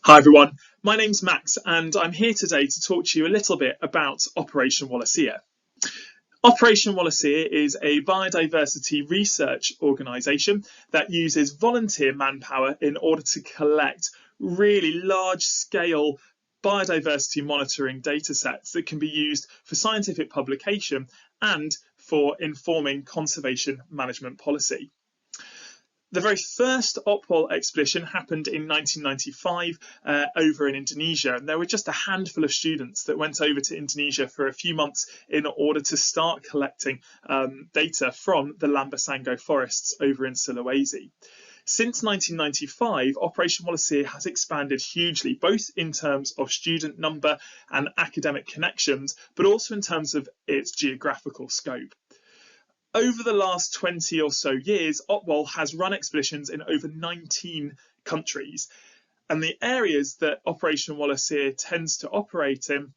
Hi everyone, my name's Max and I'm here today to talk to you a little bit about Operation Wallacea. Operation Wallacea is a biodiversity research organisation that uses volunteer manpower in order to collect really large-scale biodiversity monitoring data sets that can be used for scientific publication and for informing conservation management policy. The very first OPWOL expedition happened in 1995 over in Indonesia, and there were just a handful of students that went over to Indonesia for a few months in order to start collecting data from the Lambasango forests over in Sulawesi. Since 1995, Operation Wallacea has expanded hugely, both in terms of student number and academic connections, but also in terms of its geographical scope. Over the last 20 or so years, OPWOL has run expeditions in over 19 countries, and the areas that Operation Wallacea tends to operate in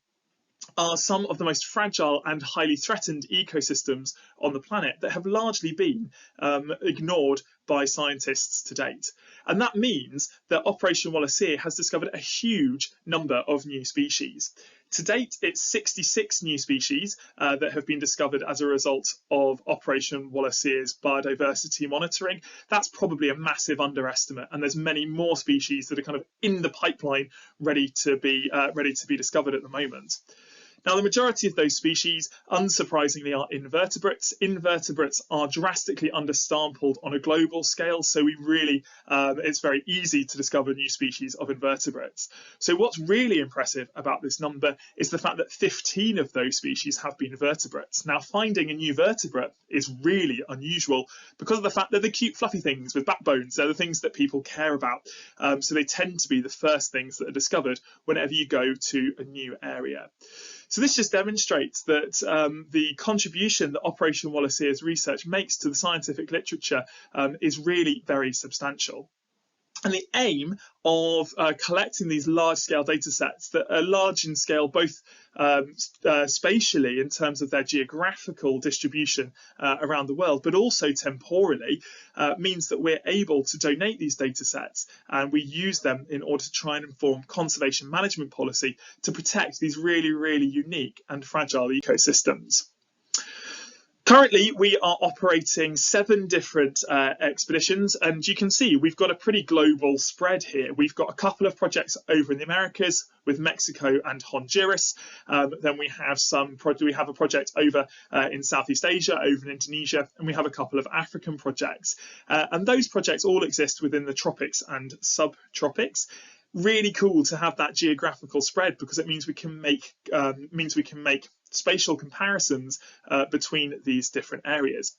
are some of the most fragile and highly threatened ecosystems on the planet that have largely been ignored by scientists to date. And that means that Operation Wallacea has discovered a huge number of new species. To date, it's 66 new species that have been discovered as a result of Operation Wallacea's biodiversity monitoring. That's probably a massive underestimate, and there's many more species that are kind of in the pipeline ready to be discovered at the moment. Now, the majority of those species, unsurprisingly, are invertebrates. Invertebrates are drastically undersampled on a global scale, so it's very easy to discover new species of invertebrates. So what's really impressive about this number is the fact that 15 of those species have been vertebrates. Now, finding a new vertebrate is really unusual because of the fact that they're cute fluffy things with backbones. They're the things that people care about. So they tend to be the first things that are discovered whenever you go to a new area. So this just demonstrates that the contribution that Operation Wallacea's research makes to the scientific literature is really very substantial. And the aim of collecting these large-scale data sets that are large in scale, both spatially in terms of their geographical distribution around the world, but also temporally, means that we're able to donate these data sets and we use them in order to try and inform conservation management policy to protect these really, really unique and fragile ecosystems. Currently, we are operating 7 different expeditions, and you can see we've got a pretty global spread here. We've got a couple of projects over in the Americas with Mexico and Honduras. Then we have a project over in Southeast Asia, over in Indonesia, and we have a couple of African projects. And those projects all exist within the tropics and subtropics. Really cool to have that geographical spread because it means we can make spatial comparisons between these different areas.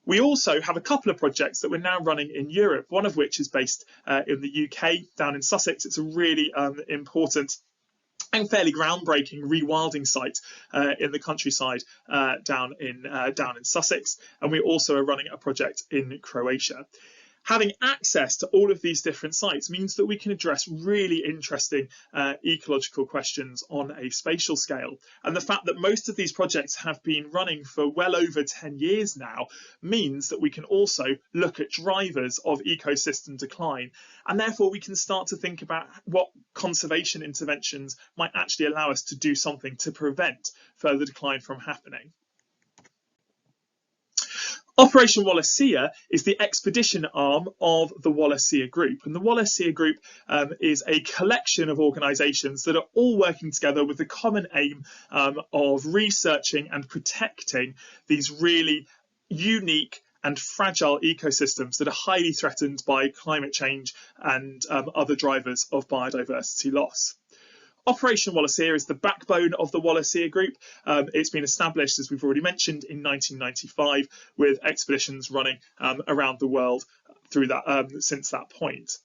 We also have a couple of projects that we're now running in Europe, one of which is based in the UK, down in Sussex. It's a really important and fairly groundbreaking rewilding site in the countryside down in Sussex, and we also are running a project in Croatia. Having access to all of these different sites means that we can address really interesting ecological questions on a spatial scale. And the fact that most of these projects have been running for well over 10 years now means that we can also look at drivers of ecosystem decline. And therefore we can start to think about what conservation interventions might actually allow us to do something to prevent further decline from happening. Operation Wallacea is the expedition arm of the Wallacea Group, and the Wallacea Group is a collection of organisations that are all working together with the common aim of researching and protecting these really unique and fragile ecosystems that are highly threatened by climate change and other drivers of biodiversity loss. Operation Wallacea is the backbone of the Wallacea Group. It's been established, as we've already mentioned, in 1995, with expeditions running around the world through that since that point.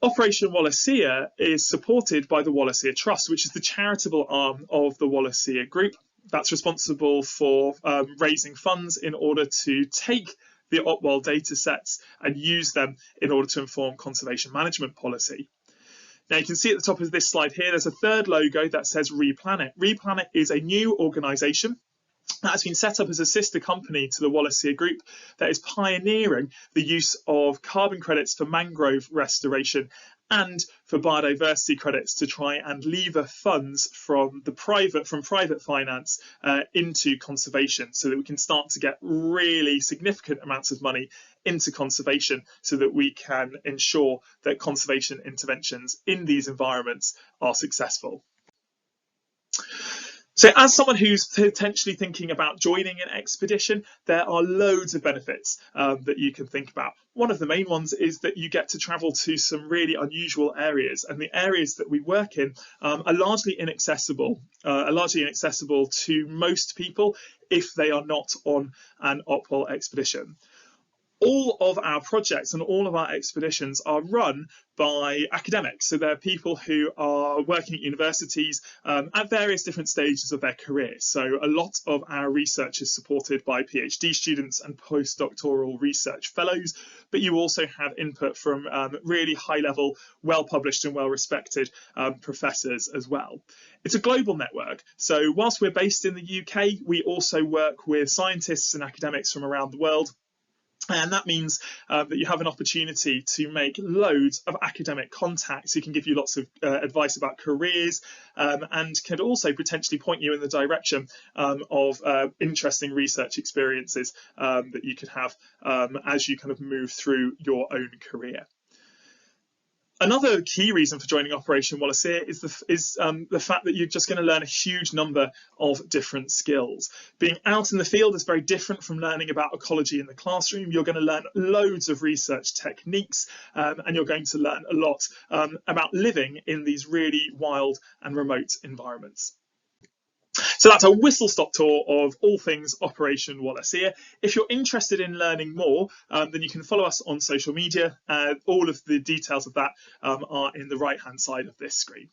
Operation Wallacea is supported by the Wallacea Trust, which is the charitable arm of the Wallacea Group. That's responsible for raising funds in order to take the OPWOL data sets and use them in order to inform conservation management policy. Now you can see at the top of this slide here, there's a third logo that says RePlanet. RePlanet is a new organisation that has been set up as a sister company to the Wallacea Group that is pioneering the use of carbon credits for mangrove restoration and for biodiversity credits to try and lever funds from private finance into conservation, so that we can start to get really significant amounts of money into conservation, so that we can ensure that conservation interventions in these environments are successful. So as someone who's potentially thinking about joining an expedition, there are loads of benefits that you can think about. One of the main ones is that you get to travel to some really unusual areas, and the areas that we work in are largely inaccessible to most people if they are not on an OPWOL expedition. All of our projects and all of our expeditions are run by academics. So they're people who are working at universities at various different stages of their career. So a lot of our research is supported by PhD students and postdoctoral research fellows, but you also have input from really high-level, well-published and well-respected professors as well. It's a global network. So whilst we're based in the UK, we also work with scientists and academics from around the world. And that means that you have an opportunity to make loads of academic contacts who can give you lots of advice about careers, and can also potentially point you in the direction of interesting research experiences that you could have as you kind of move through your own career. Another key reason for joining Operation Wallacea is the fact that you're just going to learn a huge number of different skills. Being out in the field is very different from learning about ecology in the classroom. You're going to learn loads of research techniques, and you're going to learn a lot about living in these really wild and remote environments. So that's a whistle-stop tour of all things Operation Wallacea. If you're interested in learning more, then you can follow us on social media. All of the details of that are in the right-hand side of this screen.